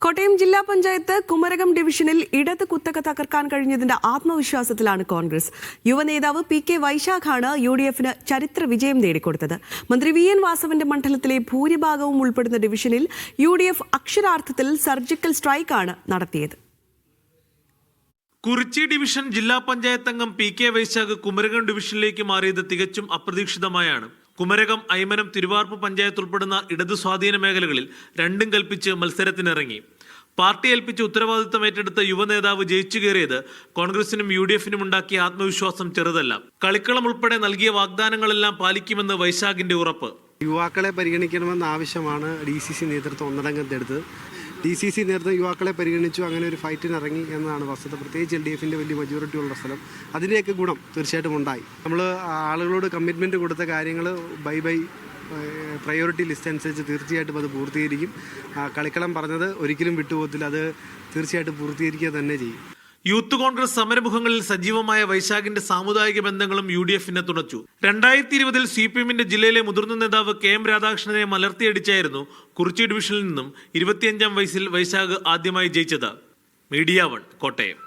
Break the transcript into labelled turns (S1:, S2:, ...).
S1: കോട്ടയം ജില്ലാ പഞ്ചായത്ത് കുമരകം ഡിവിഷനിൽ ഇടത് കുത്തക തകർക്കാൻ കഴിഞ്ഞതിന്റെ ആത്മവിശ്വാസത്തിലാണ് കോൺഗ്രസ്. യുവനേതാവ് പി.കെ. വൈശാഖാണ് യു.ഡി.എഫിന് ചരിത്ര വിജയം നേടിക്കൊടുത്തത്. മന്ത്രി വി.എൻ. വാസവന്റെ മണ്ഡലത്തിലെ ഭൂരിഭാഗവും ഉൾപ്പെടുന്ന ഡിവിഷനിൽ യു.ഡി.എഫ് അക്ഷരാർത്ഥത്തിൽ സർജിക്കൽ സ്ട്രൈക്കാണ് നടത്തിയത്.
S2: കുറിച്ചി ഡിവിഷൻ ജില്ലാ പഞ്ചായത്ത് അംഗം പി.കെ. വൈശാഖ് കുമരകം ഡിവിഷനിലേക്ക് മാറിയത് തികച്ചും അപ്രതീക്ഷിതമായാണ്. കുമരകം, ഐമനം, തിരുവാർപ്പ് പഞ്ചായത്ത് ഉൾപ്പെടുന്ന ഇടതു സ്വാധീന മേഖലകളിൽ രണ്ടും കൽപ്പിച്ച് മത്സരത്തിനിറങ്ങി. പാർട്ടി ഏൽപ്പിച്ച ഉത്തരവാദിത്തം ഏറ്റെടുത്ത യുവനേതാവ് ജയിച്ചു കയറിയത് കോൺഗ്രസിനും യു.ഡി.എഫിനും ഉണ്ടാക്കിയ ആത്മവിശ്വാസം ചെറുതല്ല. കളിക്കളം ഉൾപ്പെടെ നൽകിയ വാഗ്ദാനങ്ങളെല്ലാം പാലിക്കുമെന്ന് വൈശാഖിന്റെ ഉറപ്പ്.
S3: യുവാക്കളെ പരിഗണിക്കണമെന്ന ആവശ്യമാണ് DCC നേതൃത്വം ഒന്നടങ്കത്തെടുത്തത്. DCC നേതൃത്വം യുവാക്കളെ പരിഗണിച്ചു, അങ്ങനെ ഒരു ഫൈറ്റിനിറങ്ങി എന്നതാണ് വസ്തുത. പ്രത്യേകിച്ച് LDFിൻ്റെ വലിയ മജോറിറ്റി ഉള്ള സ്ഥലം, അതിൻ്റെയൊക്കെ ഗുണം തീർച്ചയായിട്ടും ഉണ്ടായി. നമ്മൾ ആളുകളോട് കമ്മിറ്റ്മെൻറ്റ് കൊടുത്ത കാര്യങ്ങൾ ബൈ പ്രയോറിറ്റി ലിസ്റ്റ് അനുസരിച്ച് തീർച്ചയായിട്ടും അത് പൂർത്തീകരിക്കും. കളിക്കളം പറഞ്ഞത് ഒരിക്കലും വിട്ടുപോകത്തില്ല, അത് തീർച്ചയായിട്ടും പൂർത്തീകരിക്കുക തന്നെ ചെയ്യും.
S2: യൂത്ത് കോൺഗ്രസ് സമരമുഖങ്ങളിൽ സജീവമായ വൈശാഖിന്റെ സാമുദായിക ബന്ധങ്ങളും യു.ഡി.എഫിനെ തുണച്ചു. 2020 CPM ജില്ലയിലെ മുതിർന്ന നേതാവ് KM രാധാകൃഷ്ണനെ മലർത്തിയടിച്ചായിരുന്നു കുറിച്ചി ഡിവിഷനിൽ നിന്നും 25-ാം വയസ്സിൽ വൈശാഖ് ആദ്യമായി ജയിച്ചത്. മീഡിയ 1 കോട്ടയം.